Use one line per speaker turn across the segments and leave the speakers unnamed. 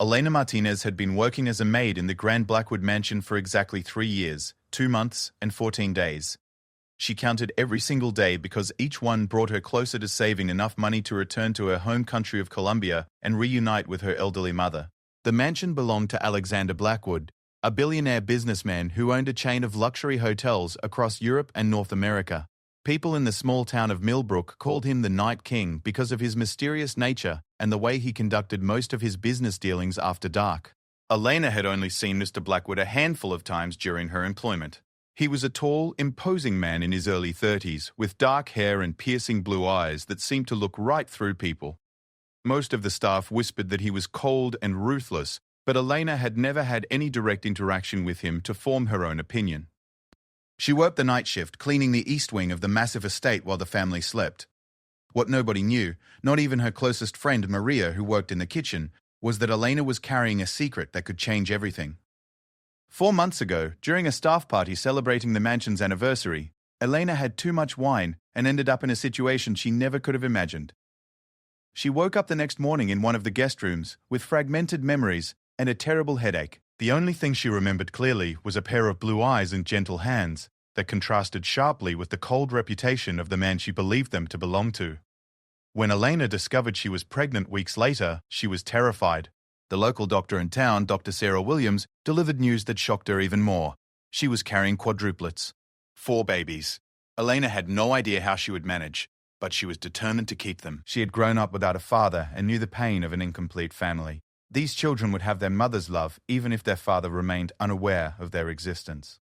Elena Martinez had been working as a maid in the Grand Blackwood mansion for exactly 3 years, 2 months, and 14 days. She counted every single day because each one brought her closer to saving enough money to return to her home country of Colombia and reunite with her elderly mother. The mansion belonged to Alexander Blackwood, a billionaire businessman who owned a chain of luxury hotels across Europe and North America. People in the small town of Millbrook called him the Night King because of his mysterious nature and the way he conducted most of his business dealings after dark. Elena had only seen Mr. Blackwood a handful of times during her employment. He was a tall, imposing man in his early 30s, with dark hair and piercing blue eyes that seemed to look right through people. Most of the staff whispered that he was cold and ruthless, but Elena had never had any direct interaction with him to form her own opinion. She worked the night shift, cleaning the east wing of the massive estate while the family slept. What nobody knew, not even her closest friend Maria, who worked in the kitchen, was that Elena was carrying a secret that could change everything. 4 months ago, during a staff party celebrating the mansion's anniversary, Elena had too much wine and ended up in a situation she never could have imagined. She woke up the next morning in one of the guest rooms with fragmented memories and a terrible headache. The only thing she remembered clearly was a pair of blue eyes and gentle hands that contrasted sharply with the cold reputation of the man she believed them to belong to. When Elena discovered she was pregnant weeks later, she was terrified. The local doctor in town, Dr. Sarah Williams, delivered news that shocked her even more. She was carrying quadruplets. 4 babies. Elena had no idea how she would manage, but she was determined to keep them. She had grown up without a father and knew the pain of an incomplete family. These children would have their mother's love even if their father remained unaware of their existence.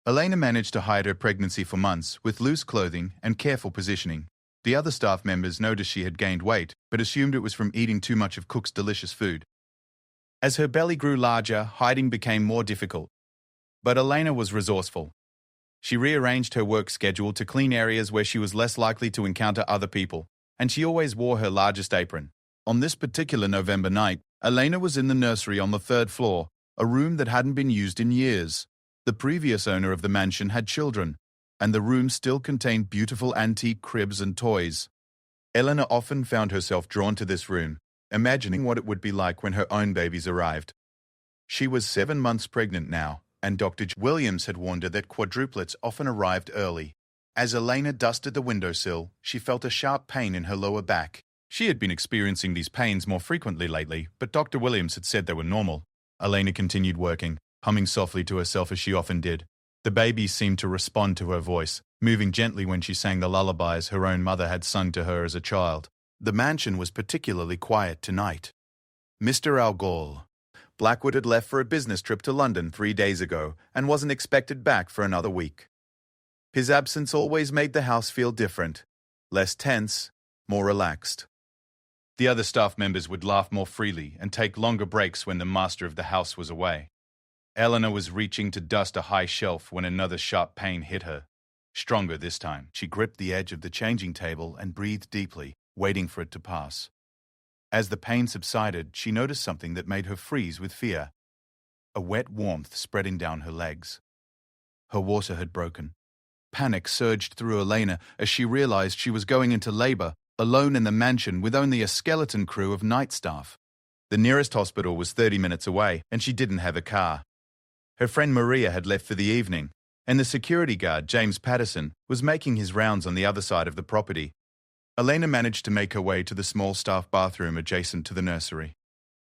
Elena managed to hide her pregnancy for months with loose clothing and careful positioning. The other staff members noticed she had gained weight, but assumed it was from eating too much of Cook's delicious food. As her belly grew larger, hiding became more difficult. But Elena was resourceful. She rearranged her work schedule to clean areas where she was less likely to encounter other people, and she always wore her largest apron. On this particular November night, Elena was in the nursery on the 3rd floor, a room that hadn't been used in years. The previous owner of the mansion had children, and the room still contained beautiful antique cribs and toys. Elena often found herself drawn to this room, imagining what it would be like when her own babies arrived. She was 7 months pregnant now, and Dr. Williams had warned her that quadruplets often arrived early. As Elena dusted the windowsill, she felt a sharp pain in her lower back. She had been experiencing these pains more frequently lately, but Dr. Williams had said they were normal. Elena continued working, humming softly to herself as she often did. The babies seemed to respond to her voice, moving gently when she sang the lullabies her own mother had sung to her as a child. The mansion was particularly quiet tonight. Mr. Algol. Blackwood had left for a business trip to London 3 days ago and wasn't expected back for another week. His absence always made the house feel different, less tense, more relaxed. The other staff members would laugh more freely and take longer breaks when the master of the house was away. Eleanor was reaching to dust a high shelf when another sharp pain hit her. Stronger this time. She gripped the edge of the changing table and breathed deeply, waiting for it to pass. As the pain subsided, she noticed something that made her freeze with fear. A wet warmth spreading down her legs. Her water had broken. Panic surged through Elena as she realized she was going into labor, alone in the mansion with only a skeleton crew of night staff. The nearest hospital was 30 minutes away, and she didn't have a car. Her friend Maria had left for the evening, and the security guard, James Patterson, was making his rounds on the other side of the property. Elena managed to make her way to the small staff bathroom adjacent to the nursery.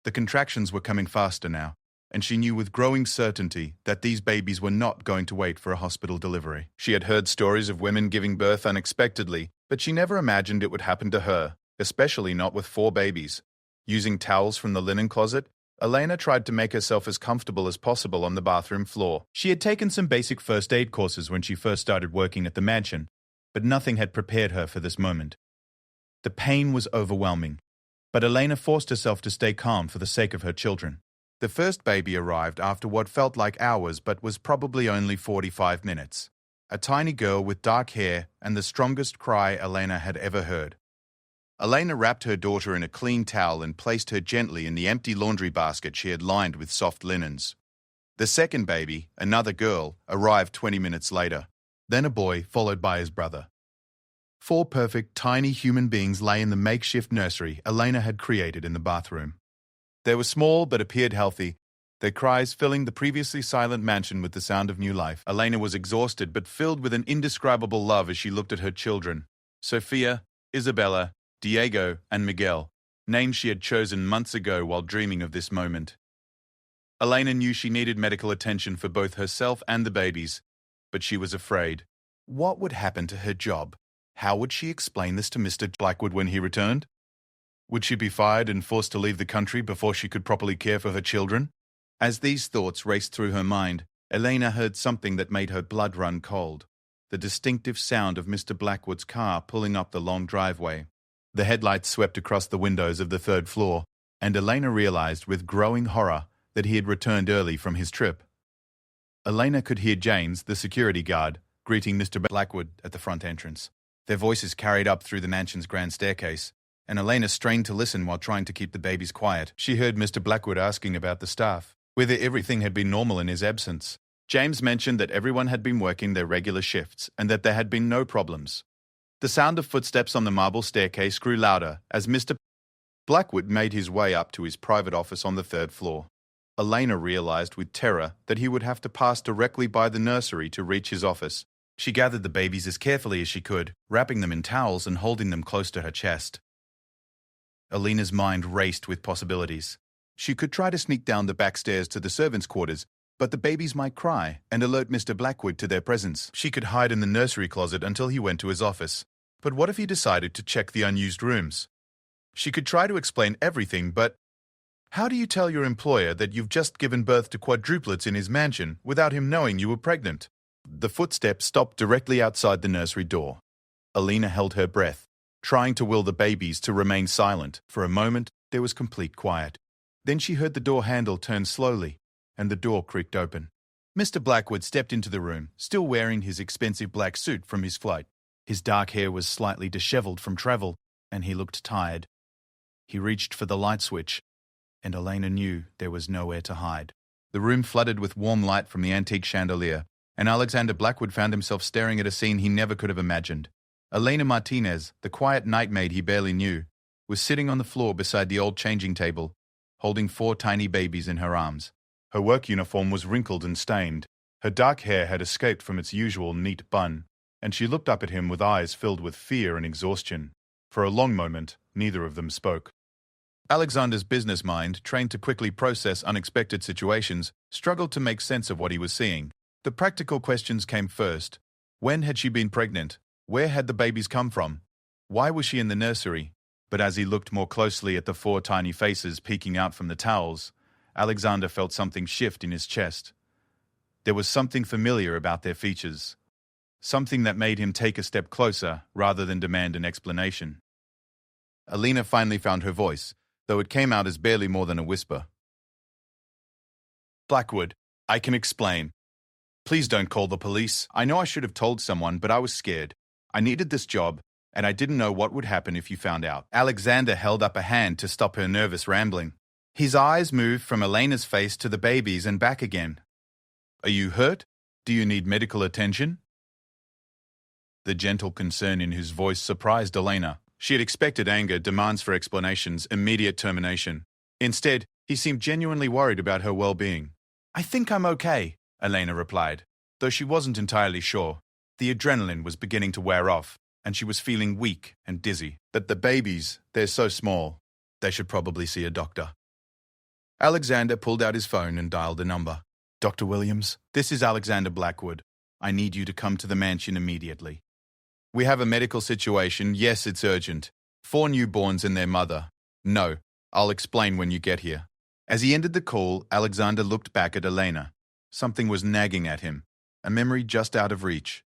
The contractions were coming faster now, and she knew with growing certainty that these babies were not going to wait for a hospital delivery. She had heard stories of women giving birth unexpectedly, but she never imagined it would happen to her, especially not with 4 babies. Using towels from the linen closet, Elena tried to make herself as comfortable as possible on the bathroom floor. She had taken some basic first aid courses when she first started working at the mansion, but nothing had prepared her for this moment. The pain was overwhelming, but Elena forced herself to stay calm for the sake of her children. The first baby arrived after what felt like hours but was probably only 45 minutes. A tiny girl with dark hair and the strongest cry Elena had ever heard. Elena wrapped her daughter in a clean towel and placed her gently in the empty laundry basket she had lined with soft linens. The second baby, another girl, arrived 20 minutes later. Then a boy, followed by his brother. 4 perfect, tiny human beings lay in the makeshift nursery Elena had created in the bathroom. They were small but appeared healthy, their cries filling the previously silent mansion with the sound of new life. Elena was exhausted but filled with an indescribable love as she looked at her children. Sophia, Isabella, Diego, and Miguel, names she had chosen months ago while dreaming of this moment. Elena knew she needed medical attention for both herself and the babies, but she was afraid. What would happen to her job? How would she explain this to Mr. Blackwood when he returned? Would she be fired and forced to leave the country before she could properly care for her children? As these thoughts raced through her mind, Elena heard something that made her blood run cold. The distinctive sound of Mr. Blackwood's car pulling up the long driveway. The headlights swept across the windows of the third floor, and Elena realized with growing horror that he had returned early from his trip. Elena could hear James, the security guard, greeting Mr. Blackwood at the front entrance. Their voices carried up through the mansion's grand staircase, and Elena strained to listen while trying to keep the babies quiet. She heard Mr. Blackwood asking about the staff, whether everything had been normal in his absence. James mentioned that everyone had been working their regular shifts and that there had been no problems. The sound of footsteps on the marble staircase grew louder as Mr. Blackwood made his way up to his private office on the third floor. Elena realized with terror that he would have to pass directly by the nursery to reach his office. She gathered the babies as carefully as she could, wrapping them in towels and holding them close to her chest. Elena's mind raced with possibilities. She could try to sneak down the back stairs to the servants' quarters, but the babies might cry and alert Mr. Blackwood to their presence. She could hide in the nursery closet until he went to his office. But what if he decided to check the unused rooms? She could try to explain everything, but how do you tell your employer that you've just given birth to quadruplets in his mansion without him knowing you were pregnant? The footsteps stopped directly outside the nursery door. Elena held her breath, trying to will the babies to remain silent. For a moment, there was complete quiet. Then she heard the door handle turn slowly, and the door creaked open. Mr. Blackwood stepped into the room, still wearing his expensive black suit from his flight. His dark hair was slightly disheveled from travel, and he looked tired. He reached for the light switch, and Elena knew there was nowhere to hide. The room flooded with warm light from the antique chandelier, and Alexander Blackwood found himself staring at a scene he never could have imagined. Elena Martinez, the quiet night maid he barely knew, was sitting on the floor beside the old changing table, holding 4 tiny babies in her arms. Her work uniform was wrinkled and stained. Her dark hair had escaped from its usual neat bun, and she looked up at him with eyes filled with fear and exhaustion. For a long moment, neither of them spoke. Alexander's business mind, trained to quickly process unexpected situations, struggled to make sense of what he was seeing. The practical questions came first. When had she been pregnant? Where had the babies come from? Why was she in the nursery? But as he looked more closely at the 4 tiny faces peeking out from the towels, Alexander felt something shift in his chest. There was something familiar about their features. Something that made him take a step closer rather than demand an explanation. Elena finally found her voice, though it came out as barely more than a whisper. Blackwood, I can explain. Please don't call the police. I know I should have told someone, but I was scared. I needed this job, and I didn't know what would happen if you found out. Alexander held up a hand to stop her nervous rambling. His eyes moved from Elena's face to the babies and back again. Are you hurt? Do you need medical attention? The gentle concern in his voice surprised Elena. She had expected anger, demands for explanations, immediate termination. Instead, he seemed genuinely worried about her well-being. I think I'm okay, Elena replied, though she wasn't entirely sure. The adrenaline was beginning to wear off, and she was feeling weak and dizzy. But the babies, they're so small. They should probably see a doctor. Alexander pulled out his phone and dialed a number. Dr. Williams, this is Alexander Blackwood. I need you to come to the mansion immediately. We have a medical situation. Yes, it's urgent. 4 newborns and their mother. No, I'll explain when you get here. As he ended the call, Alexander looked back at Elena. Something was nagging at him, a memory just out of reach.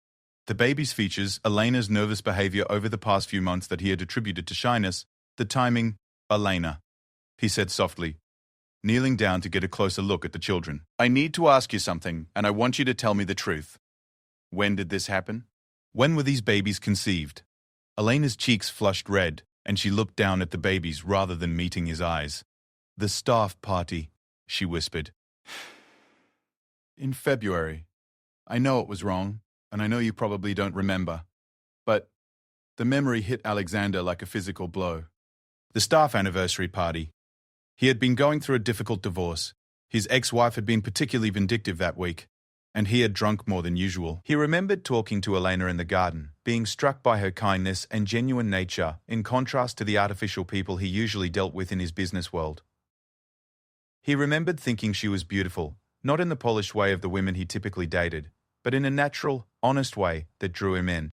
The baby's features, Elena's nervous behavior over the past few months that he had attributed to shyness, the timing. Elena, he said softly, kneeling down to get a closer look at the children. I need to ask you something, and I want you to tell me the truth. When did this happen? When were these babies conceived? Elena's cheeks flushed red, and she looked down at the babies rather than meeting his eyes. The staff party, she whispered. In February. I know it was wrong, and I know you probably don't remember. But the memory hit Alexander like a physical blow. The staff anniversary party. He had been going through a difficult divorce. His ex-wife had been particularly vindictive that week, and he had drunk more than usual. He remembered talking to Elena in the garden, being struck by her kindness and genuine nature, in contrast to the artificial people he usually dealt with in his business world. He remembered thinking she was beautiful, not in the polished way of the women he typically dated, but in a natural, honest way that drew him in.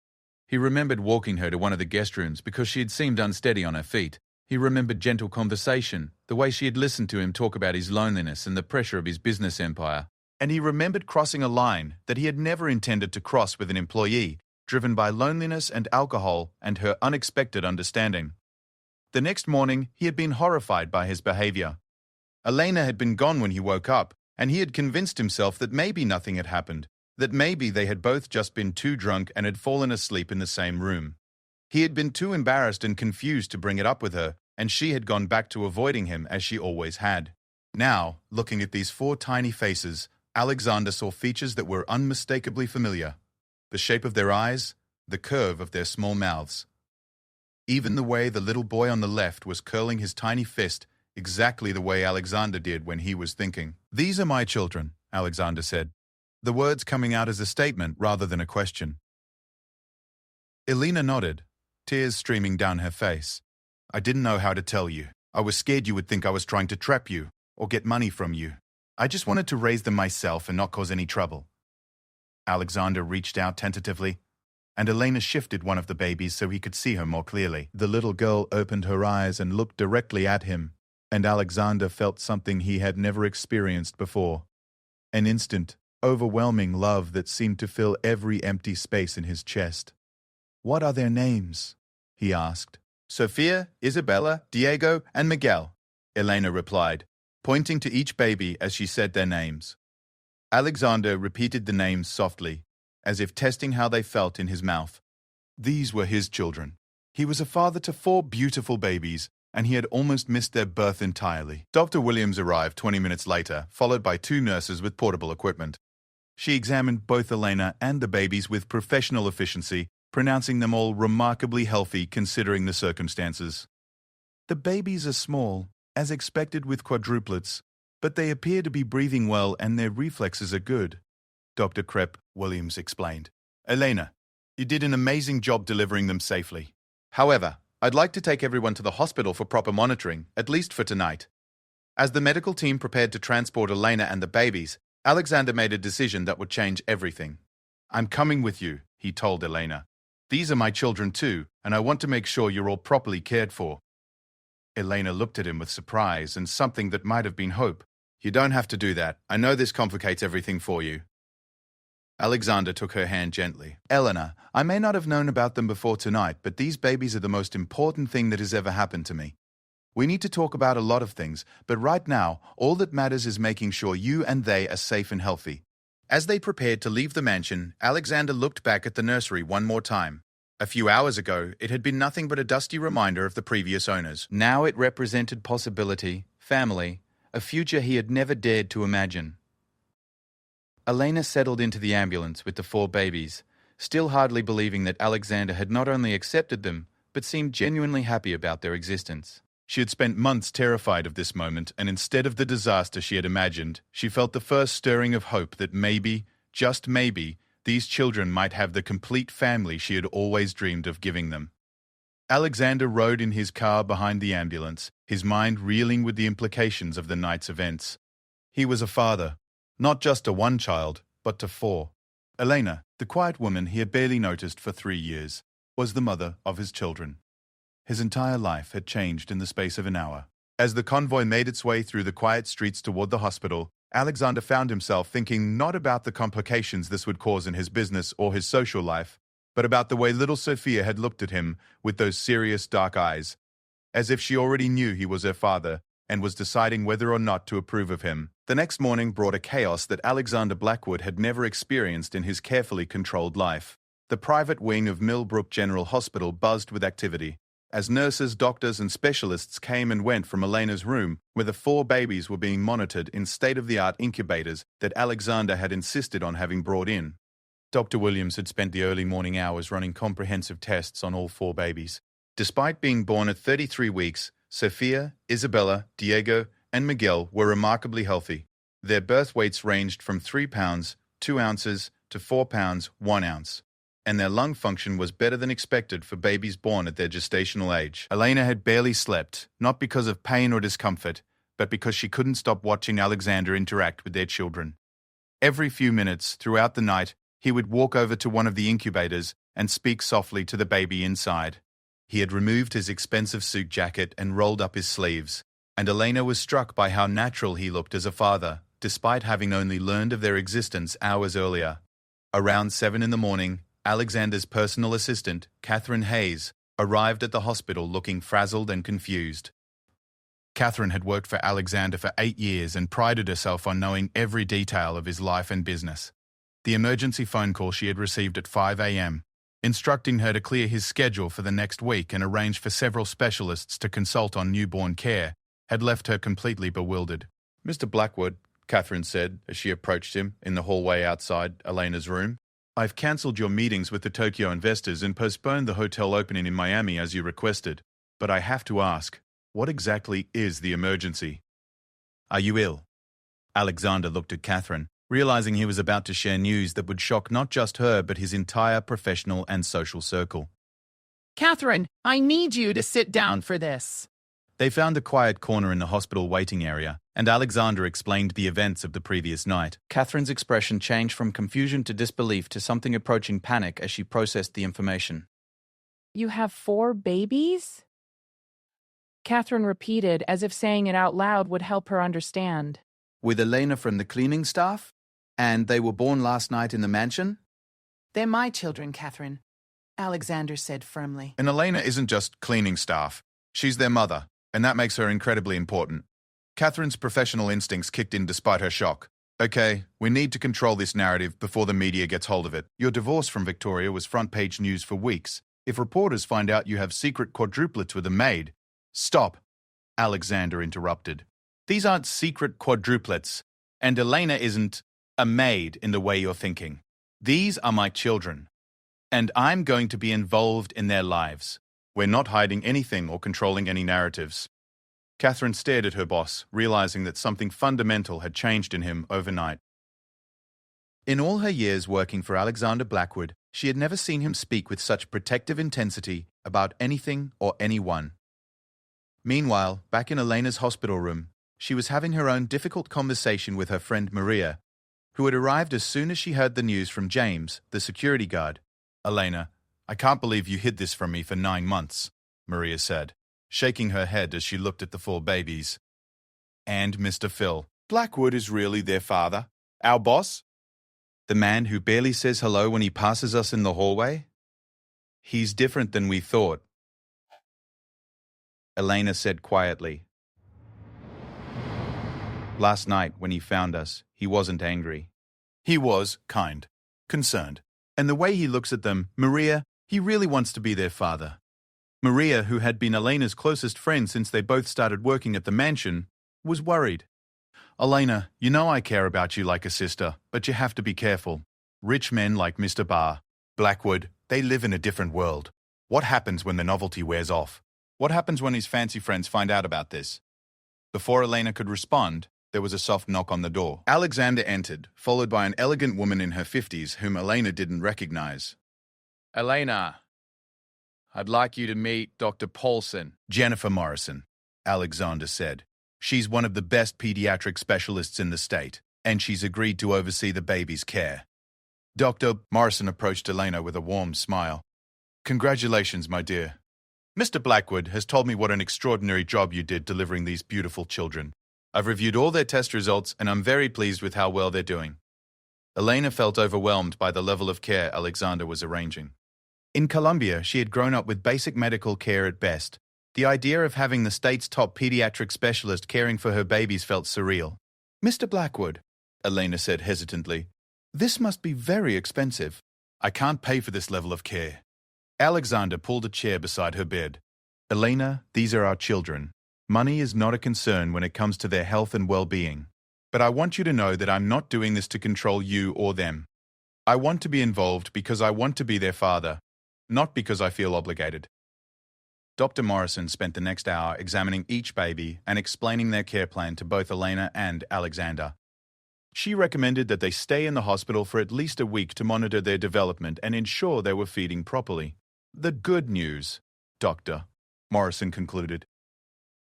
He remembered walking her to one of the guest rooms because she had seemed unsteady on her feet. He remembered gentle conversation, the way she had listened to him talk about his loneliness and the pressure of his business empire. And he remembered crossing a line that he had never intended to cross with an employee, driven by loneliness and alcohol and her unexpected understanding. The next morning, he had been horrified by his behavior. Elena had been gone when he woke up, and he had convinced himself that maybe nothing had happened, that maybe they had both just been too drunk and had fallen asleep in the same room. He had been too embarrassed and confused to bring it up with her, and she had gone back to avoiding him as she always had. Now, looking at these 4 tiny faces, Alexander saw features that were unmistakably familiar. The shape of their eyes, the curve of their small mouths. Even the way the little boy on the left was curling his tiny fist exactly the way Alexander did when he was thinking. "These are my children," Alexander said, the words coming out as a statement rather than a question. Elena nodded, tears streaming down her face. "I didn't know how to tell you. I was scared you would think I was trying to trap you or get money from you. I just wanted to raise them myself and not cause any trouble." Alexander reached out tentatively, and Elena shifted one of the babies so he could see her more clearly. The little girl opened her eyes and looked directly at him, and Alexander felt something he had never experienced before. An instant, overwhelming love that seemed to fill every empty space in his chest. "What are their names?" he asked. "Sophia, Isabella, Diego, and Miguel," Elena replied, pointing to each baby as she said their names. Alexander repeated the names softly, as if testing how they felt in his mouth. These were his children. He was a father to 4 beautiful babies, and he had almost missed their birth entirely. Dr. Williams arrived 20 minutes later, followed by 2 nurses with portable equipment. She examined both Elena and the babies with professional efficiency, pronouncing them all remarkably healthy considering the circumstances. "The babies are small, as expected with quadruplets, but they appear to be breathing well and their reflexes are good," Dr. Williams explained. "Elena, you did an amazing job delivering them safely. However, I'd like to take everyone to the hospital for proper monitoring, at least for tonight." As the medical team prepared to transport Elena and the babies, Alexander made a decision that would change everything. "I'm coming with you," he told Elena. "These are my children too, and I want to make sure you're all properly cared for." Elena looked at him with surprise and something that might have been hope. "You don't have to do that. I know this complicates everything for you." Alexander took her hand gently. "Elena, I may not have known about them before tonight, but these babies are the most important thing that has ever happened to me. We need to talk about a lot of things, but right now, all that matters is making sure you and they are safe and healthy." As they prepared to leave the mansion, Alexander looked back at the nursery one more time. A few hours ago, it had been nothing but a dusty reminder of the previous owners. Now it represented possibility, family, a future he had never dared to imagine. Elena settled into the ambulance with the 4 babies, still hardly believing that Alexander had not only accepted them, but seemed genuinely happy about their existence. She had spent months terrified of this moment, and instead of the disaster she had imagined, she felt the first stirring of hope that maybe, just maybe, these children might have the complete family she had always dreamed of giving them. Alexander rode in his car behind the ambulance, his mind reeling with the implications of the night's events. He was a father, not just to 1 child, but to 4. Elena, the quiet woman he had barely noticed for 3 years, was the mother of his children. His entire life had changed in the space of an hour. As the convoy made its way through the quiet streets toward the hospital, Alexander found himself thinking not about the complications this would cause in his business or his social life, but about the way little Sophia had looked at him with those serious dark eyes, as if she already knew he was her father and was deciding whether or not to approve of him. The next morning brought a chaos that Alexander Blackwood had never experienced in his carefully controlled life. The private wing of Millbrook General Hospital buzzed with activity, as nurses, doctors, and specialists came and went from Elena's room, where the 4 babies were being monitored in state-of-the-art incubators that Alexander had insisted on having brought in. Dr. Williams had spent the early morning hours running comprehensive tests on all 4 babies. Despite being born at 33 weeks, Sophia, Isabella, Diego, and Miguel were remarkably healthy. Their birth weights ranged from 3 pounds, 2 ounces, to 4 pounds, 1 ounce. And their lung function was better than expected for babies born at their gestational age. Elena had barely slept, not because of pain or discomfort, but because she couldn't stop watching Alexander interact with their children. Every few minutes, throughout the night, he would walk over to one of the incubators and speak softly to the baby inside. He had removed his expensive suit jacket and rolled up his sleeves, and Elena was struck by how natural he looked as a father, despite having only learned of their existence hours earlier. Around 7 in the morning, Alexander's personal assistant, Catherine Hayes, arrived at the hospital looking frazzled and confused. Catherine had worked for Alexander for 8 years and prided herself on knowing every detail of his life and business. The emergency phone call she had received at 5 a.m., instructing her to clear his schedule for the next week and arrange for several specialists to consult on newborn care, had left her completely bewildered. "Mr. Blackwood," Catherine said as she approached him in the hallway outside Elena's room, "I've cancelled your meetings with the Tokyo investors and postponed the hotel opening in Miami as you requested. But I have to ask, what exactly is the emergency?" "Are you ill?" Alexander looked at Catherine, realizing he was about to share news that would shock not just her but his entire professional and social circle.
"Catherine, I need you to sit down for this."
They found a quiet corner in the hospital waiting area, and Alexander explained the events of the previous night. Catherine's expression changed from confusion to disbelief to something approaching panic as she processed the information.
"You have 4 babies?" Catherine repeated, as if saying it out loud would help her understand.
"With Elena from the cleaning staff? And they were born last night in the mansion?"
"They're my children, Catherine," Alexander said firmly.
"And Elena isn't just cleaning staff. She's their mother, and that makes her incredibly important." Catherine's professional instincts kicked in despite her shock. "Okay, we need to control this narrative before the media gets hold of it. Your divorce from Victoria was front-page news for weeks. If reporters find out you have secret quadruplets with a maid..." "Stop," Alexander interrupted. "These aren't secret quadruplets, and Elena isn't a maid in the way you're thinking. These are my children, and I'm going to be involved in their lives. We're not hiding anything or controlling any narratives." Catherine stared at her boss, realizing that something fundamental had changed in him overnight. In all her years working for Alexander Blackwood, she had never seen him speak with such protective intensity about anything or anyone. Meanwhile, back in Elena's hospital room, she was having her own difficult conversation with her friend Maria, who had arrived as soon as she heard the news from James, the security guard. "Elena, I can't believe you hid this from me for 9 months, Maria said, shaking her head as she looked at the 4 babies. "And Mr. Phil, Blackwood is really their father? Our boss? The man who barely says hello when he passes us in the hallway? He's different than we thought," Elena said quietly. "Last night, when he found us, he wasn't angry. He was kind, concerned. And the way he looks at them, Maria, he really wants to be their father." Maria, who had been Elena's closest friend since they both started working at the mansion, was worried. "Elena, you know I care about you like a sister, but you have to be careful. Rich men like Mr. Blackwood, they live in a different world. What happens when the novelty wears off? What happens when his fancy friends find out about this?" Before Elena could respond, there was a soft knock on the door. Alexander entered, followed by an elegant woman in her 50s whom Elena didn't recognize. "Elena, I'd like you to meet Dr. Paulson." "Jennifer Morrison," Alexander said. "She's one of the best pediatric specialists in the state, and she's agreed to oversee the baby's care." Dr. Morrison approached Elena with a warm smile. "Congratulations, my dear. Mr. Blackwood has told me what an extraordinary job you did delivering these beautiful children. I've reviewed all their test results, and I'm very pleased with how well they're doing." Elena felt overwhelmed by the level of care Alexander was arranging. In Colombia, she had grown up with basic medical care at best. The idea of having the state's top pediatric specialist caring for her babies felt surreal. "Mr. Blackwood," Elena said hesitantly, "this must be very expensive. I can't pay for this level of care." Alexander pulled a chair beside her bed. "Elena, these are our children. Money is not a concern when it comes to their health and well-being. But I want you to know that I'm not doing this to control you or them. I want to be involved because I want to be their father, not because I feel obligated." Dr. Morrison spent the next hour examining each baby and explaining their care plan to both Elena and Alexander. She recommended that they stay in the hospital for at least a week to monitor their development and ensure they were feeding properly. The good news, Doctor, Morrison concluded,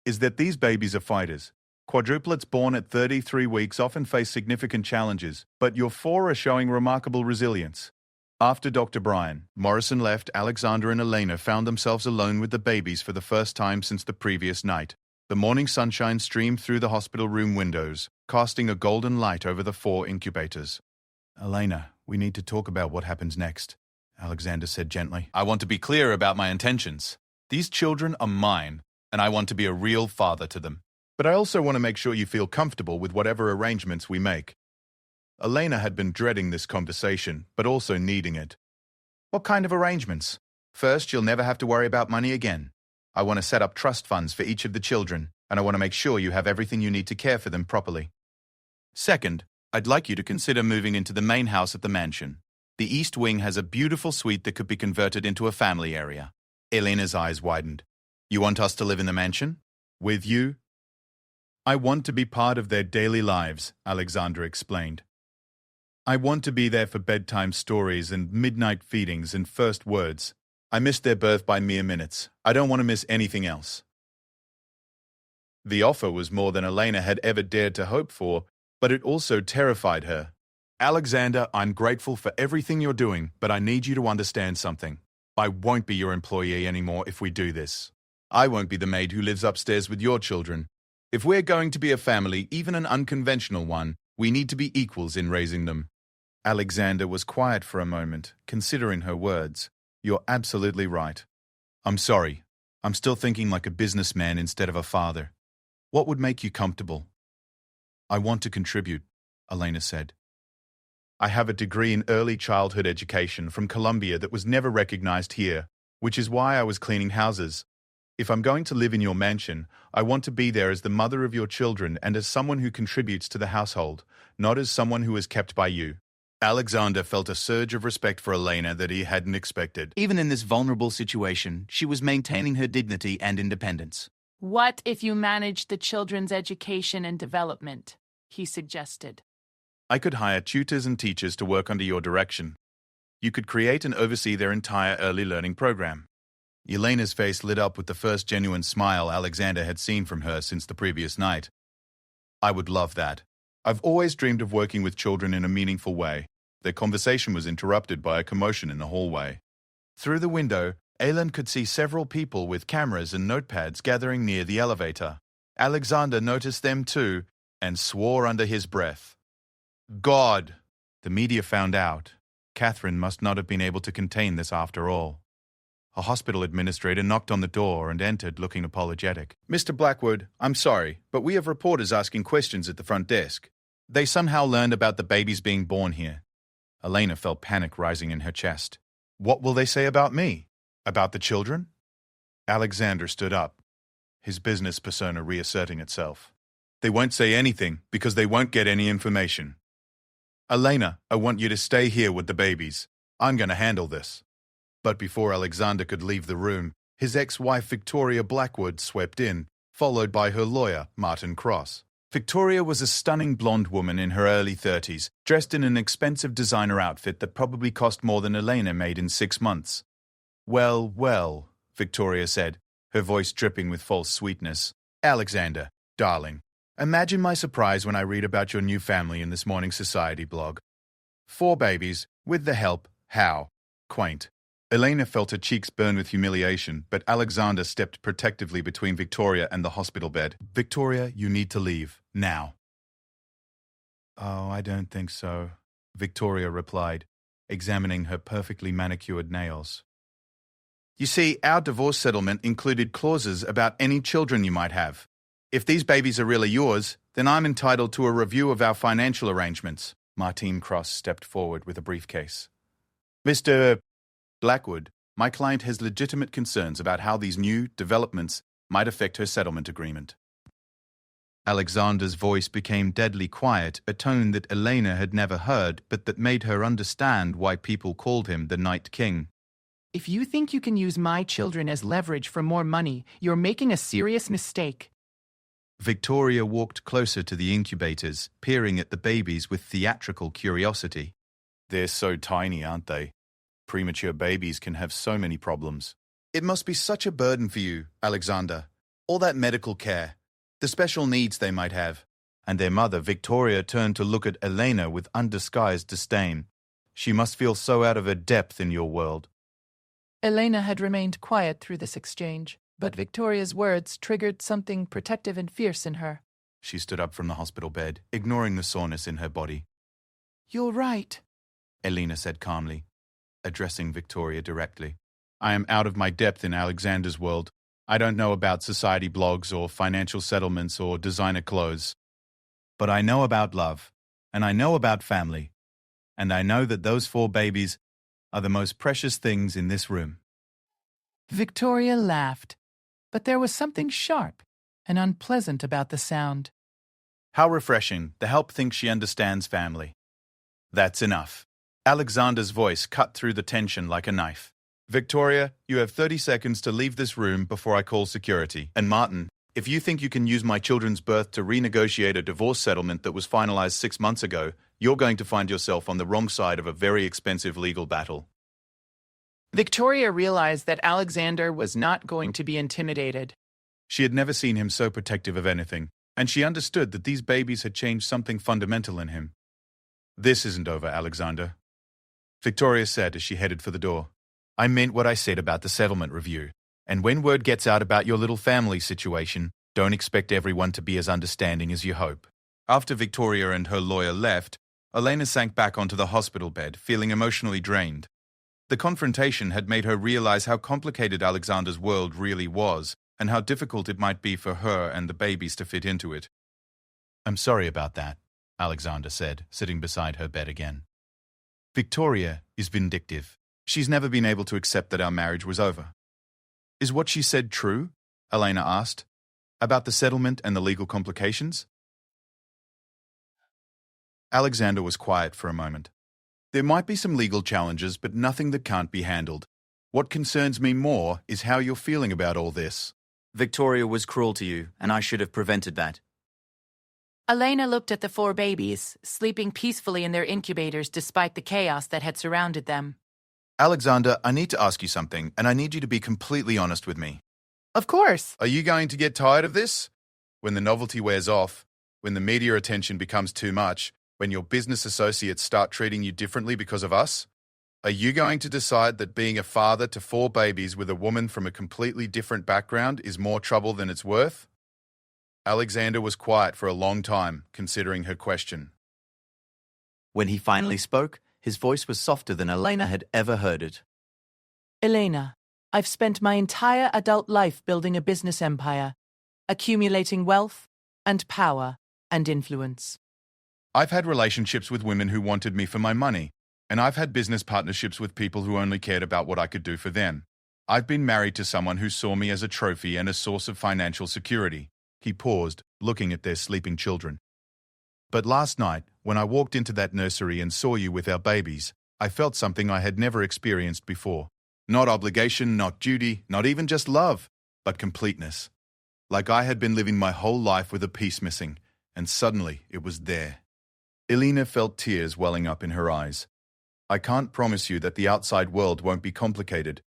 is that these babies are fighters. Quadruplets born at 33 weeks often face significant challenges, but your 4 are showing remarkable resilience. After Dr. Bryan, Morrison left, Alexander and Elena found themselves alone with the babies for the first time since the previous night. The morning sunshine streamed through the hospital room windows, casting a golden light over the 4 incubators. Elena, we need to talk about what happens next, Alexander said gently. I want to be clear about my intentions. These children are mine, and I want to be a real father to them. But I also want to make sure you feel comfortable with whatever arrangements we make. Elena had been dreading this conversation, but also needing it. What kind of arrangements? First, you'll never have to worry about money again. I want to set up trust funds for each of the children, and I want to make sure you have everything you need to care for them properly. Second, I'd like you to consider moving into the main house at the mansion. The east wing has a beautiful suite that could be converted into a family area. Elena's eyes widened. You want us to live in the mansion? With you? I want to be part of their daily lives, Alexander explained. I want to be there for bedtime stories and midnight feedings and first words. I missed their birth by mere minutes. I don't want to miss anything else. The offer was more than Elena had ever dared to hope for, but it also terrified her. Alexander, I'm grateful for everything you're doing, but I need you to understand something. I won't be your employee anymore if we do this. I won't be the maid who lives upstairs with your children. If we're going to be a family, even an unconventional one, we need to be equals in raising them. Alexander was quiet for a moment, considering her words. You're absolutely right. I'm sorry. I'm still thinking like a businessman instead of a father. What would make you comfortable? I want to contribute, Elena said. I have a degree in early childhood education from Columbia that was never recognized here, which is why I was cleaning houses. If I'm going to live in your mansion, I want to be there as the mother of your children and as someone who contributes to the household, not as someone who is kept by you. Alexander felt a surge of respect for Elena that he hadn't expected. Even in this vulnerable situation, she was maintaining her dignity and independence.
What if you managed the children's education and development? He suggested.
I could hire tutors and teachers to work under your direction. You could create and oversee their entire early learning program. Elena's face lit up with the first genuine smile Alexander had seen from her since the previous night. I would love that. I've always dreamed of working with children in a meaningful way. Their conversation was interrupted by a commotion in the hallway. Through the window, Alan could see several people with cameras and notepads gathering near the elevator. Alexander noticed them too and swore under his breath. God! The media found out. Catherine must not have been able to contain this after all. A hospital administrator knocked on the door and entered looking apologetic. Mr. Blackwood, I'm sorry, but we have reporters asking questions at the front desk. They somehow learned about the babies being born here. Elena felt panic rising in her chest. What will they say about me? About the children? Alexander stood up, his business persona reasserting itself. They won't say anything because they won't get any information. Elena, I want you to stay here with the babies. I'm going to handle this. But before Alexander could leave the room, his ex-wife Victoria Blackwood swept in, followed by her lawyer, Martin Cross. Victoria was a stunning blonde woman in her early 30s, dressed in an expensive designer outfit that probably cost more than Elena made in 6 months. Well, well, Victoria said, her voice dripping with false sweetness. Alexander, darling, imagine my surprise when I read about your new family in this morning's society blog. 4 babies, with the help, how? Quaint. Elena felt her cheeks burn with humiliation, but Alexander stepped protectively between Victoria and the hospital bed. Victoria, you need to leave, now. Oh, I don't think so, Victoria replied, examining her perfectly manicured nails. You see, our divorce settlement included clauses about any children you might have. If these babies are really yours, then I'm entitled to a review of our financial arrangements. Martin Cross stepped forward with a briefcase. Mr. Blackwood, my client has legitimate concerns about how these new developments might affect her settlement agreement. Alexander's voice became deadly quiet, a tone that Elena had never heard, but that made her understand why people called him the Night King.
If you think you can use my children as leverage for more money, you're making a serious mistake.
Victoria walked closer to the incubators, peering at the babies with theatrical curiosity. They're so tiny, aren't they? Premature babies can have so many problems. It must be such a burden for you, Alexander. All that medical care, the special needs they might have. And their mother, Victoria, turned to look at Elena with undisguised disdain. She must feel so out of her depth in your world.
Elena had remained quiet through this exchange, but Victoria's words triggered something protective and fierce in her.
She stood up from the hospital bed, ignoring the soreness in her body.
You're right,
Elena said calmly, addressing Victoria directly. I am out of my depth in Alexander's world. I don't know about society blogs or financial settlements or designer clothes. But I know about love, and I know about family, and I know that those 4 babies are the most precious things in this room.
Victoria laughed, but there was something sharp and unpleasant about the sound.
How refreshing. The help thinks she understands family. That's enough. Alexander's voice cut through the tension like a knife. Victoria, you have 30 seconds to leave this room before I call security. And Martin, if you think you can use my children's birth to renegotiate a divorce settlement that was finalized 6 months ago, you're going to find yourself on the wrong side of a very expensive legal battle.
Victoria realized that Alexander was not going to be intimidated.
She had never seen him so protective of anything, and she understood that these babies had changed something fundamental in him. This isn't over, Alexander, Victoria said as she headed for the door. I meant what I said about the settlement review. And when word gets out about your little family situation, don't expect everyone to be as understanding as you hope. After Victoria and her lawyer left, Elena sank back onto the hospital bed, feeling emotionally drained. The confrontation had made her realize how complicated Alexander's world really was, and how difficult it might be for her and the babies to fit into it. I'm sorry about that, Alexander said, sitting beside her bed again. Victoria is vindictive. She's never been able to accept that our marriage was over. Is what she said true? Elena asked. About the settlement and the legal complications? Alexander was quiet for a moment. There might be some legal challenges, but nothing that can't be handled. What concerns me more is how you're feeling about all this.
Victoria was cruel to you, and I should have prevented that.
Elena looked at the 4 babies, sleeping peacefully in their incubators despite the chaos that had surrounded them.
Alexander, I need to ask you something, and I need you to be completely honest with me.
Of course.
Are you going to get tired of this? When the novelty wears off, when the media attention becomes too much, when your business associates start treating you differently because of us? Are you going to decide that being a father to 4 babies with a woman from a completely different background is more trouble than it's worth? Alexander was quiet for a long time, considering her question.
When he finally spoke, his voice was softer than Elena had ever heard it.
Elena, I've spent my entire adult life building a business empire, accumulating wealth and power and influence.
I've had relationships with women who wanted me for my money, and I've had business partnerships with people who only cared about what I could do for them. I've been married to someone who saw me as a trophy and a source of financial security. He paused, looking at their sleeping children. But last night, when I walked into that nursery and saw you with our babies, I felt something I had never experienced before. Not obligation, not duty, not even just love, but completeness. Like I had been living my whole life with a piece missing, and suddenly it was there. Elena felt tears welling up in her eyes. I can't promise you that the outside world won't be complicated,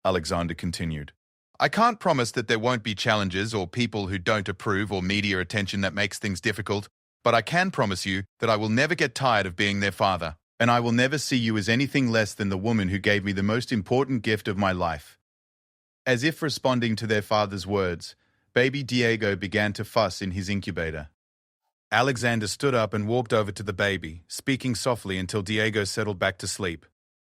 Alexander continued. I can't promise that there won't be challenges or people who don't approve or media attention that makes things difficult, but I can promise you that I will never get tired of being their father, and I will never see you as anything less than the woman who gave me the most important gift of my life. As if responding to their father's words, baby Diego began to fuss in his incubator. Alexander stood up and walked over to the baby, speaking softly until Diego settled back to sleep.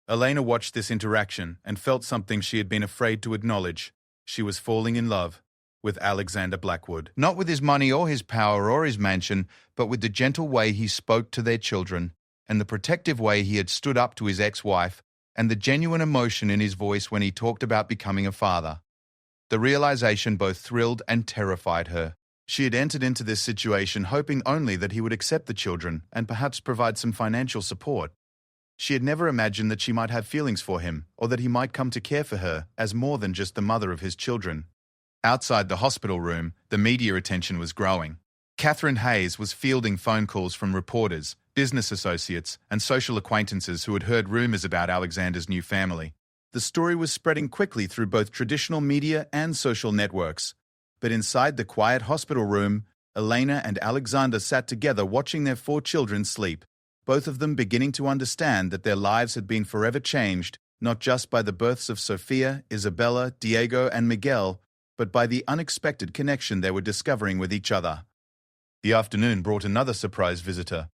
Elena watched this interaction and felt something she had been afraid to acknowledge. She was falling in love with Alexander Blackwood. Not with his money or his power or his mansion, but with the gentle way he spoke to their children, and the protective way he had stood up to his ex-wife, and the genuine emotion in his voice when he talked about becoming a father. The realization both thrilled and terrified her. She had entered into this situation hoping only that he would accept the children and perhaps provide some financial support. She had never imagined that she might have feelings for him, or that he might come to care for her as more than just the mother of his children. Outside the hospital room, the media attention was growing. Catherine Hayes was fielding phone calls from reporters, business associates, and social acquaintances who had heard rumors about Alexander's new family. The story was spreading quickly through both traditional media and social networks. But inside the quiet hospital room, Elena and Alexander sat together watching their 4 children sleep, both of them beginning to understand that their lives had been forever changed, not just by the births of Sophia, Isabella, Diego, and Miguel, but by the unexpected connection they were discovering with each other. The afternoon brought another surprise visitor.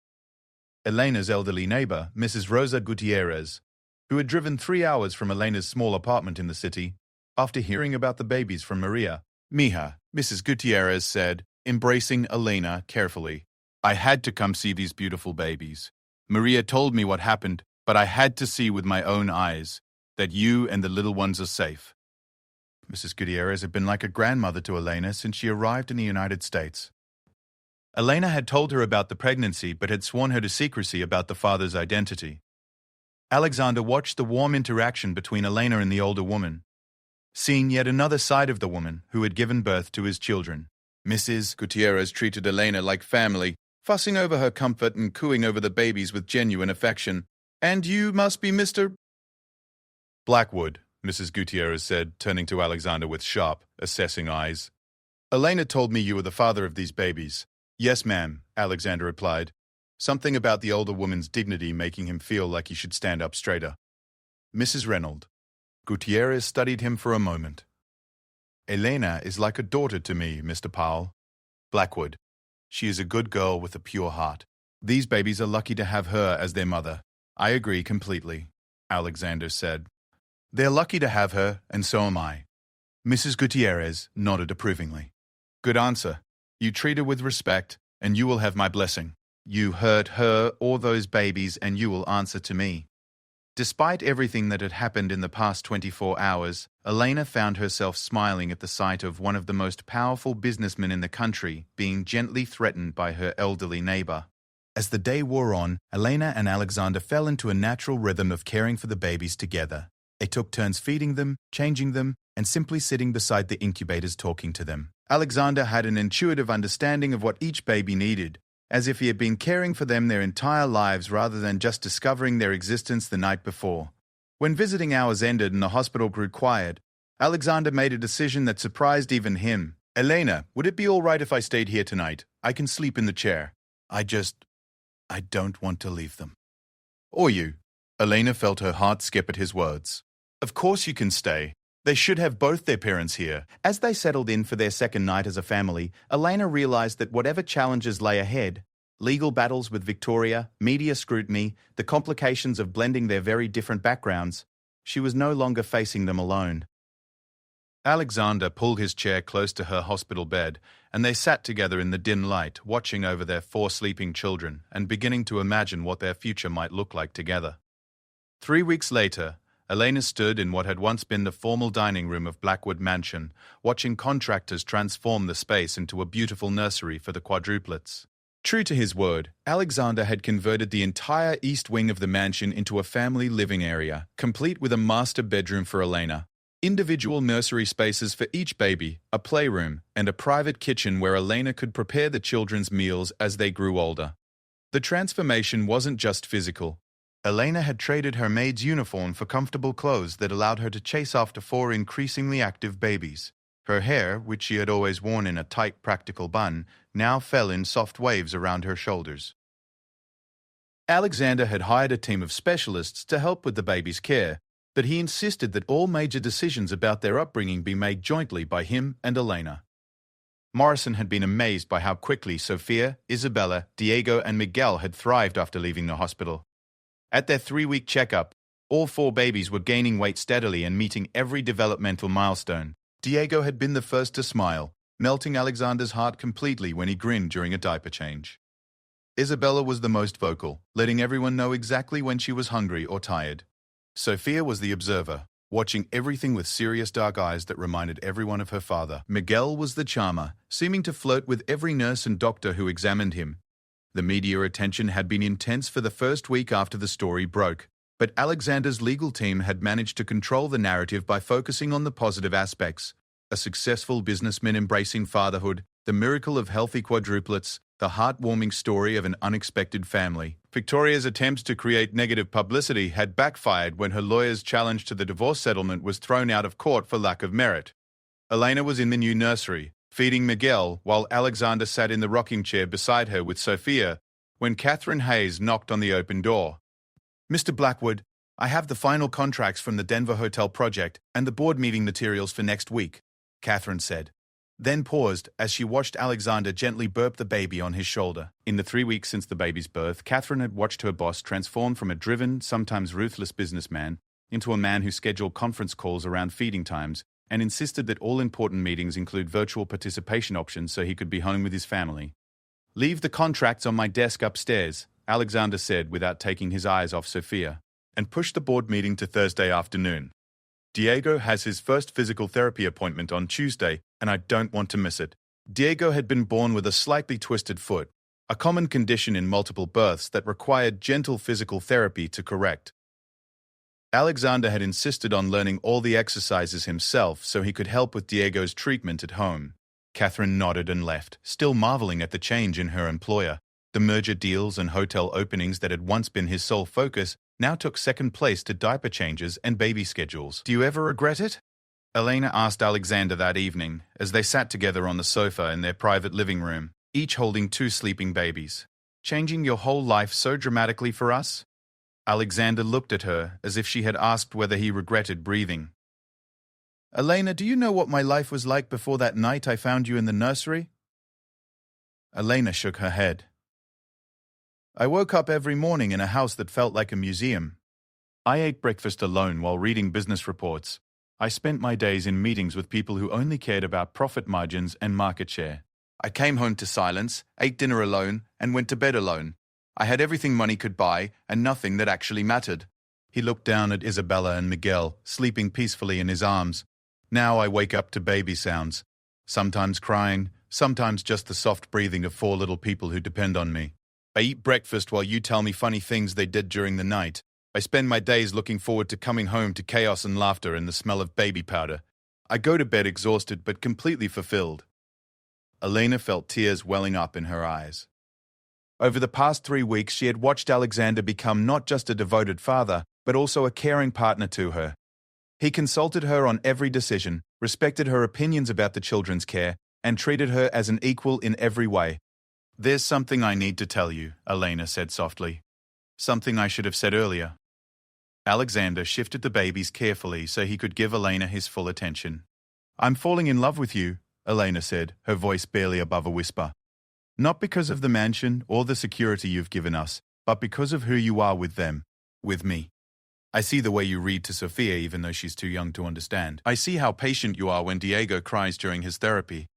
Elena's elderly neighbor, Mrs. Rosa Gutierrez, who had driven 3 hours from Elena's small apartment in the city, after hearing about the babies from Maria. "Mija," Mrs. Gutierrez said, embracing Elena carefully. "I had to come see these beautiful babies. Maria told me what happened, but I had to see with my own eyes that you and the little ones are safe." Mrs. Gutierrez had been like a grandmother to Elena since she arrived in the United States. Elena had told her about the pregnancy but had sworn her to secrecy about the father's identity. Alexander watched the warm interaction between Elena and the older woman, seeing yet another side of the woman who had given birth to his children. Mrs. Gutierrez treated Elena like family, fussing over her comfort and cooing over the babies with genuine affection. "And you must be Mr. Blackwood," Mrs. Gutierrez said, turning to Alexander with sharp, assessing eyes. "Elena told me you were the father of these babies." "Yes, ma'am," Alexander replied, something about the older woman's dignity making him feel like he should stand up straighter. "Mrs. Reynolds." Gutierrez studied him for a moment. "Elena is like a daughter to me, Mr. Powell." "Blackwood. She is a good girl with a pure heart. These babies are lucky to have her as their mother." "I agree completely," Alexander said. "They're lucky to have her, and so am I." Mrs. Gutierrez nodded approvingly. "Good answer. You treat her with respect, and you will have my blessing. You hurt her or those babies, and you will answer to me." Despite everything that had happened in the past 24 hours, Elena found herself smiling at the sight of one of the most powerful businessmen in the country being gently threatened by her elderly neighbor. As the day wore on, Elena and Alexander fell into a natural rhythm of caring for the babies together. They took turns feeding them, changing them, and simply sitting beside the incubators talking to them. Alexander had an intuitive understanding of what each baby needed, as if he had been caring for them their entire lives rather than just discovering their existence the night before. When visiting hours ended and the hospital grew quiet, Alexander made a decision that surprised even him. "Elena, would it be all right if I stayed here tonight? I can sleep in the chair. I don't want to leave them." "Or you?" Elena felt her heart skip at his words. "Of course you can stay. They should have both their parents here." As they settled in for their second night as a family, Elena realized that whatever challenges lay ahead, legal battles with Victoria, media scrutiny, the complications of blending their very different backgrounds, she was no longer facing them alone. Alexander pulled his chair close to her hospital bed, and they sat together in the dim light, watching over their 4 sleeping children and beginning to imagine what their future might look like together. 3 weeks later, Elena stood in what had once been the formal dining room of Blackwood Mansion, watching contractors transform the space into a beautiful nursery for the quadruplets. True to his word, Alexander had converted the entire east wing of the mansion into a family living area, complete with a master bedroom for Elena, individual nursery spaces for each baby, a playroom, and a private kitchen where Elena could prepare the children's meals as they grew older. The transformation wasn't just physical. Elena had traded her maid's uniform for comfortable clothes that allowed her to chase after 4 increasingly active babies. Her hair, which she had always worn in a tight, practical bun, now fell in soft waves around her shoulders. Alexander had hired a team of specialists to help with the baby's care, but he insisted that all major decisions about their upbringing be made jointly by him and Elena. Morrison had been amazed by how quickly Sophia, Isabella, Diego, and Miguel had thrived after leaving the hospital. At their 3-week checkup, all 4 babies were gaining weight steadily and meeting every developmental milestone. Diego had been the first to smile, melting Alexander's heart completely when he grinned during a diaper change. Isabella was the most vocal, letting everyone know exactly when she was hungry or tired. Sophia was the observer, watching everything with serious dark eyes that reminded everyone of her father. Miguel was the charmer, seeming to flirt with every nurse and doctor who examined him. The media attention had been intense for the first week after the story broke, but Alexander's legal team had managed to control the narrative by focusing on the positive aspects: a successful businessman embracing fatherhood, the miracle of healthy quadruplets, the heartwarming story of an unexpected family. Victoria's attempts to create negative publicity had backfired when her lawyer's challenge to the divorce settlement was thrown out of court for lack of merit. Elena was in the new nursery, feeding Miguel, while Alexander sat in the rocking chair beside her with Sophia, when Catherine Hayes knocked on the open door. "Mr. Blackwood, I have the final contracts from the Denver Hotel project and the board meeting materials for next week," Catherine said, then paused as she watched Alexander gently burp the baby on his shoulder. In the 3 weeks since the baby's birth, Catherine had watched her boss transform from a driven, sometimes ruthless businessman into a man who scheduled conference calls around feeding times and insisted that all important meetings include virtual participation options so he could be home with his family. "Leave the contracts on my desk upstairs," Alexander said without taking his eyes off Sophia, and pushed the board meeting to Thursday afternoon. "Diego has his first physical therapy appointment on Tuesday, and I don't want to miss it." Diego had been born with a slightly twisted foot, a common condition in multiple births that required gentle physical therapy to correct. Alexander had insisted on learning all the exercises himself so he could help with Diego's treatment at home. Catherine nodded and left, still marveling at the change in her employer. The merger deals and hotel openings that had once been his sole focus now took second place to diaper changes and baby schedules. "Do you ever regret it?" Elena asked Alexander that evening as they sat together on the sofa in their private living room, each holding 2 sleeping babies. "Changing your whole life so dramatically for us?" Alexander looked at her as if she had asked whether he regretted breathing. "Elena, do you know what my life was like before that night I found you in the nursery?" Elena shook her head. "I woke up every morning in a house that felt like a museum. I ate breakfast alone while reading business reports. I spent my days in meetings with people who only cared about profit margins and market share. I came home to silence, ate dinner alone, and went to bed alone. I had everything money could buy and nothing that actually mattered." He looked down at Isabella and Miguel, sleeping peacefully in his arms. "Now I wake up to baby sounds, sometimes crying, sometimes just the soft breathing of 4 little people who depend on me. I eat breakfast while you tell me funny things they did during the night. I spend my days looking forward to coming home to chaos and laughter and the smell of baby powder. I go to bed exhausted but completely fulfilled." Elena felt tears welling up in her eyes. Over the past 3 weeks, she had watched Alexander become not just a devoted father, but also a caring partner to her. He consulted her on every decision, respected her opinions about the children's care, and treated her as an equal in every way. "There's something I need to tell you," Elena said softly. "Something I should have said earlier." Alexander shifted the babies carefully so he could give Elena his full attention. "I'm falling in love with you," Elena said, her voice barely above a whisper. "Not because of the mansion or the security you've given us, but because of who you are with them, with me. I see the way you read to Sophia even though she's too young to understand. I see how patient you are when Diego cries during his therapy.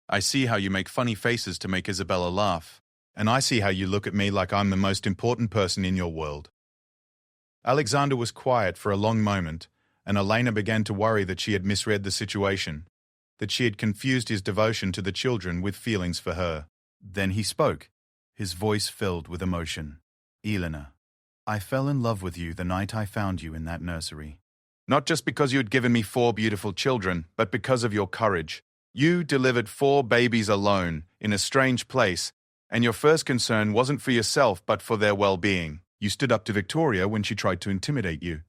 I see how you make funny faces to make Isabella laugh. And I see how you look at me like I'm the most important person in your world." Alexander was quiet for a long moment, and Elena began to worry that she had misread the situation, that she had confused his devotion to the children with feelings for her. Then he spoke, his voice filled with emotion. "Elena, I fell in love with you the night I found you in that nursery. Not just because you had given me 4 beautiful children, but because of your courage. You delivered 4 babies alone, in a strange place, and your first concern wasn't for yourself but for their well-being. You stood up to Victoria when she tried to intimidate you.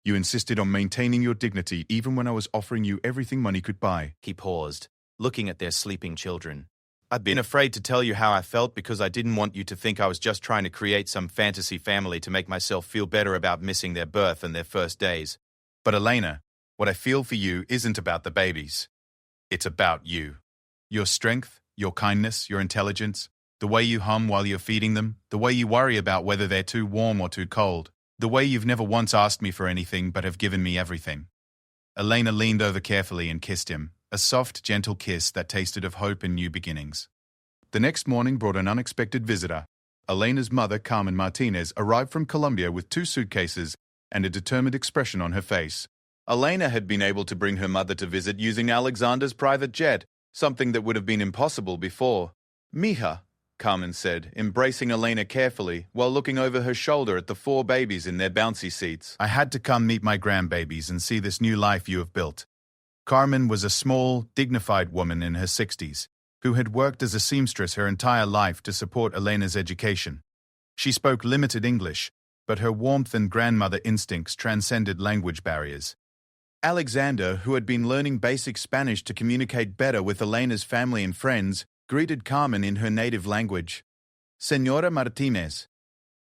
You insisted on maintaining your dignity even when I was offering you everything money could buy."
He paused, looking at their sleeping children. "I've been afraid to tell you how I felt because I didn't want you to think I was just trying to create some fantasy family to make myself feel better about missing their birth and their first days. But Elena, what I feel for you isn't about the babies. It's about you. Your strength, your kindness, your intelligence, the way you hum while you're feeding them, the way you worry about whether they're too warm or too cold, the way you've never once asked me for anything but have given me everything." Elena leaned over carefully and kissed him, a soft, gentle kiss that tasted of hope and new beginnings. The next morning brought an unexpected visitor. Elena's mother, Carmen Martinez, arrived from Colombia with 2 suitcases and a determined expression on her face. Elena had been able to bring her mother to visit using Alexander's private jet, something that would have been impossible before. "Mija,
Carmen said, embracing Elena carefully while looking over her shoulder at the 4 babies in their bouncy seats. I had to come meet my grandbabies and see this new life you have built. Carmen was a small, dignified woman in her 60s, who had worked as a seamstress her entire life to support Elena's education. She spoke limited English, but her warmth and grandmother instincts transcended language barriers. Alexander, who had been learning basic Spanish to communicate better with Elena's family and friends, greeted Carmen in her native language. Señora Martínez,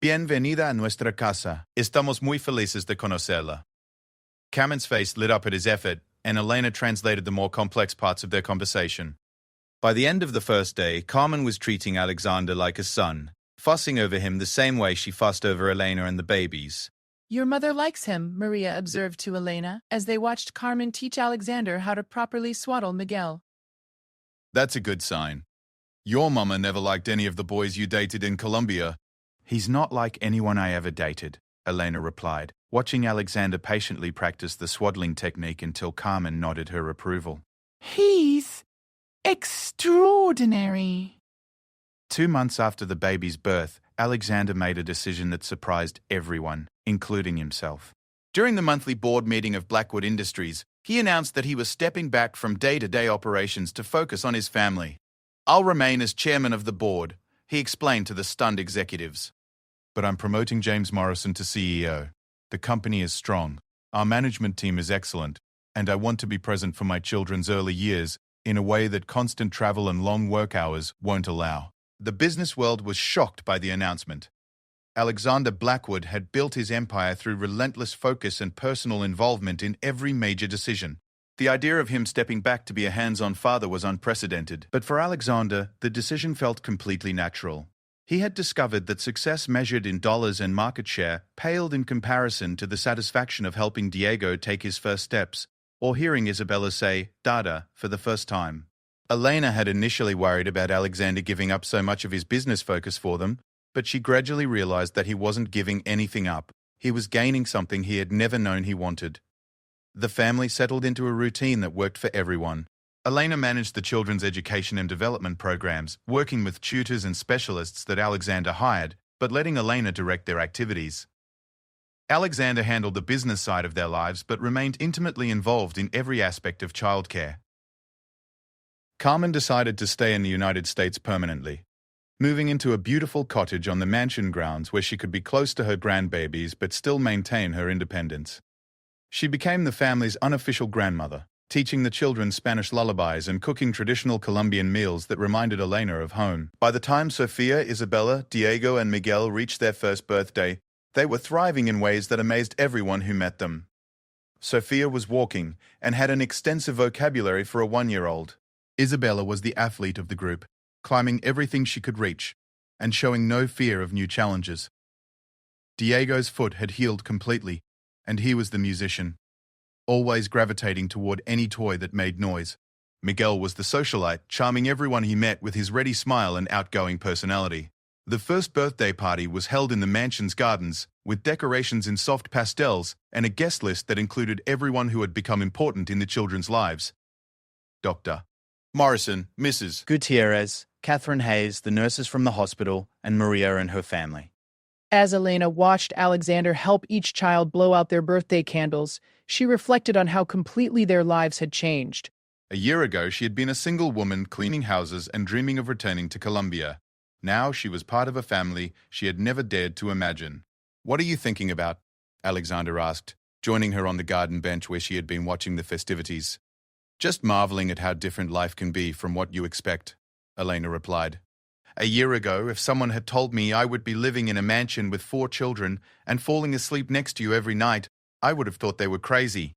bienvenida a nuestra casa. Estamos muy felices de conocerla. Carmen's face lit up at his effort, and Elena translated the more complex parts of their conversation. By the end of the first day, Carmen was treating Alexander like a son, fussing over him the same way she fussed over Elena and the babies.
Your mother likes him, Maria observed to Elena, as they watched Carmen teach Alexander how to properly swaddle Miguel.
That's a good sign. Your mama never liked any of the boys you dated in Colombia. He's not like anyone I ever dated, Elena replied, watching Alexander patiently practice the swaddling technique until Carmen nodded her approval.
He's extraordinary.
2 months after the baby's birth, Alexander made a decision that surprised everyone, including himself. During the monthly board meeting of Blackwood Industries, he announced that he was stepping back from day-to-day operations to focus on his family. I'll remain as chairman of the board, he explained to the stunned executives. But I'm promoting James Morrison to CEO. The company is strong, our management team is excellent, and I want to be present for my children's early years in a way that constant travel and long work hours won't allow. The business world was shocked by the announcement. Alexander Blackwood had built his empire through relentless focus and personal involvement in every major decision. The idea of him stepping back to be a hands-on father was unprecedented, but for Alexander, the decision felt completely natural. He had discovered that success measured in dollars and market share paled in comparison to the satisfaction of helping Diego take his first steps, or hearing Isabella say, "Dada," for the first time. Elena had initially worried about Alexander giving up so much of his business focus for them, but she gradually realized that he wasn't giving anything up. He was gaining something he had never known he wanted. The family settled into a routine that worked for everyone. Elena managed the children's education and development programs, working with tutors and specialists that Alexander hired, but letting Elena direct their activities. Alexander handled the business side of their lives but remained intimately involved in every aspect of childcare. Carmen decided to stay in the United States permanently, moving into a beautiful cottage on the mansion grounds where she could be close to her grandbabies but still maintain her independence. She became the family's unofficial grandmother, teaching the children Spanish lullabies and cooking traditional Colombian meals that reminded Elena of home. By the time Sofia, Isabella, Diego, and Miguel reached their first birthday, they were thriving in ways that amazed everyone who met them. Sofia was walking and had an extensive vocabulary for a 1-year-old. Isabella was the athlete of the group, climbing everything she could reach and showing no fear of new challenges. Diego's foot had healed completely, and he was the musician, always gravitating toward any toy that made noise. Miguel was the socialite, charming everyone he met with his ready smile and outgoing personality. The first birthday party was held in the mansion's gardens, with decorations in soft pastels and a guest list that included everyone who had become important in the children's lives. Dr. Morrison, Mrs.
Gutierrez, Catherine Hayes, the nurses from the hospital, and Maria and her family.
As Elena watched Alexander help each child blow out their birthday candles, she reflected on how completely their lives had changed.
A year ago, she had been a single woman cleaning houses and dreaming of returning to Colombia. Now she was part of a family she had never dared to imagine. "What are you thinking about?" Alexander asked, joining her on the garden bench where she had been watching the festivities. "Just marveling at how different life can be from what you expect," Elena replied. "A year ago, if someone had told me I would be living in a mansion with 4 children and falling asleep next to you every night, I would have thought they were crazy."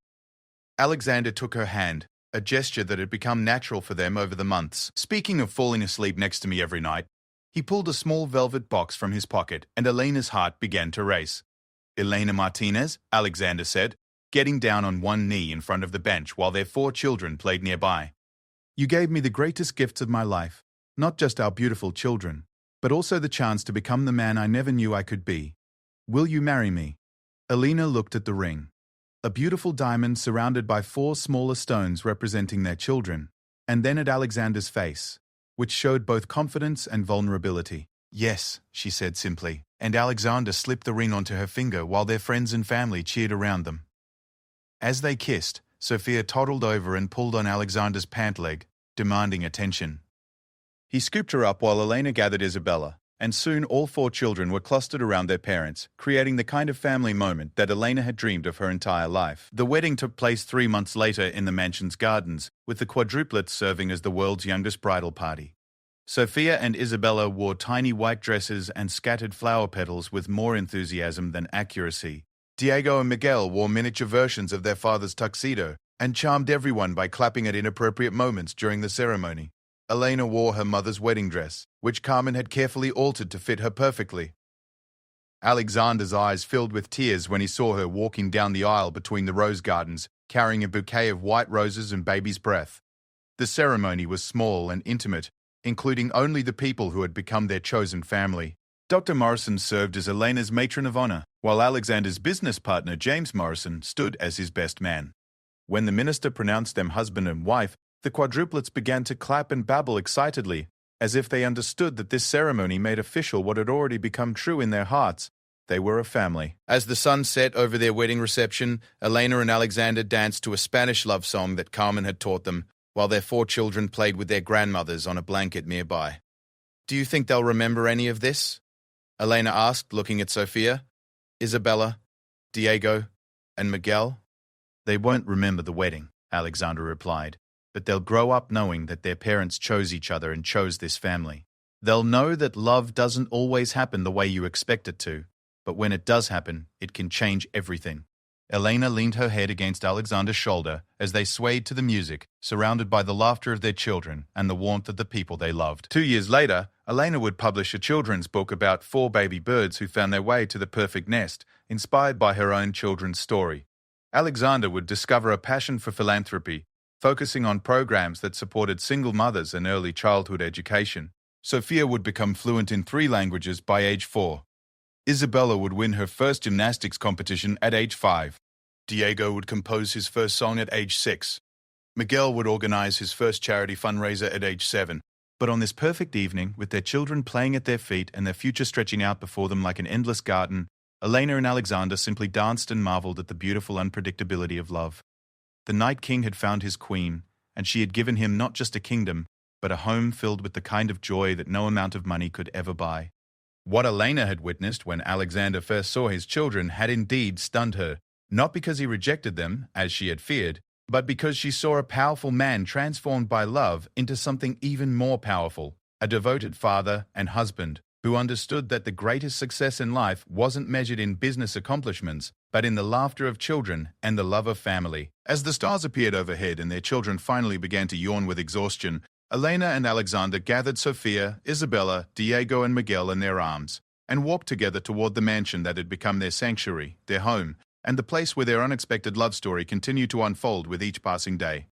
Alexander took her hand, a gesture that had become natural for them over the months. "Speaking of falling asleep next to me every night," he pulled a small velvet box from his pocket, and Elena's heart began to race. "Elena Martinez," Alexander said, getting down on one knee in front of the bench while their 4 children played nearby. "You gave me the greatest gifts of my life, not just our beautiful children, but also the chance to become the man I never knew I could be. Will you marry me?" Elena looked at the ring, a beautiful diamond surrounded by 4 smaller stones representing their children, and then at Alexander's face. which showed both confidence and vulnerability. "Yes," she said simply, and Alexander slipped the ring onto her finger while their friends and family cheered around them. As they kissed, Sophia toddled over and pulled on Alexander's pant leg, demanding attention. He scooped her up while Elena gathered Isabella, and soon all 4 children were clustered around their parents, creating the kind of family moment that Elena had dreamed of her entire life. The wedding took place 3 months later in the mansion's gardens, with the quadruplets serving as the world's youngest bridal party. Sophia and Isabella wore tiny white dresses and scattered flower petals with more enthusiasm than accuracy. Diego and Miguel wore miniature versions of their father's tuxedo and charmed everyone by clapping at inappropriate moments during the ceremony. Elena wore her mother's wedding dress, which Carmen had carefully altered to fit her perfectly. Alexander's eyes filled with tears when he saw her walking down the aisle between the rose gardens, carrying a bouquet of white roses and baby's breath. The ceremony was small and intimate, including only the people who had become their chosen family. Dr. Morrison served as Elena's matron of honor, while Alexander's business partner James Morrison stood as his best man. When the minister pronounced them husband and wife, the quadruplets began to clap and babble excitedly, as if they understood that this ceremony made official what had already become true in their hearts. They were a family. As the sun set over their wedding reception, Elena and Alexander danced to a Spanish love song that Carmen had taught them, while their 4 children played with their grandmothers on a blanket nearby. "Do you think they'll remember any of this?" Elena asked, looking at Sophia. "Isabella, Diego, and Miguel?" "They won't remember the wedding," Alexander replied, "but they'll grow up knowing that their parents chose each other and chose this family. They'll know that love doesn't always happen the way you expect it to, but when it does happen, it can change everything." Elena leaned her head against Alexander's shoulder as they swayed to the music, surrounded by the laughter of their children and the warmth of the people they loved. 2 years later, Elena would publish a children's book about 4 baby birds who found their way to the perfect nest, inspired by her own children's story. Alexander would discover a passion for philanthropy, focusing on programs that supported single mothers and early childhood education. Sophia would become fluent in 3 languages by age 4. Isabella would win her first gymnastics competition at age 5. Diego would compose his first song at age 6. Miguel would organize his first charity fundraiser at age 7. But on this perfect evening, with their children playing at their feet and their future stretching out before them like an endless garden, Elena and Alexander simply danced and marveled at the beautiful unpredictability of love. The Night King had found his queen, and she had given him not just a kingdom, but a home filled with the kind of joy that no amount of money could ever buy. What Elena had witnessed when Alexander first saw his children had indeed stunned her, not because he rejected them, as she had feared, but because she saw a powerful man transformed by love into something even more powerful, a devoted father and husband who understood that the greatest success in life wasn't measured in business accomplishments, but in the laughter of children and the love of family. As the stars appeared overhead and their children finally began to yawn with exhaustion, Elena and Alexander gathered Sophia, Isabella, Diego, and Miguel in their arms and walked together toward the mansion that had become their sanctuary, their home, and the place where their unexpected love story continued to unfold with each passing day.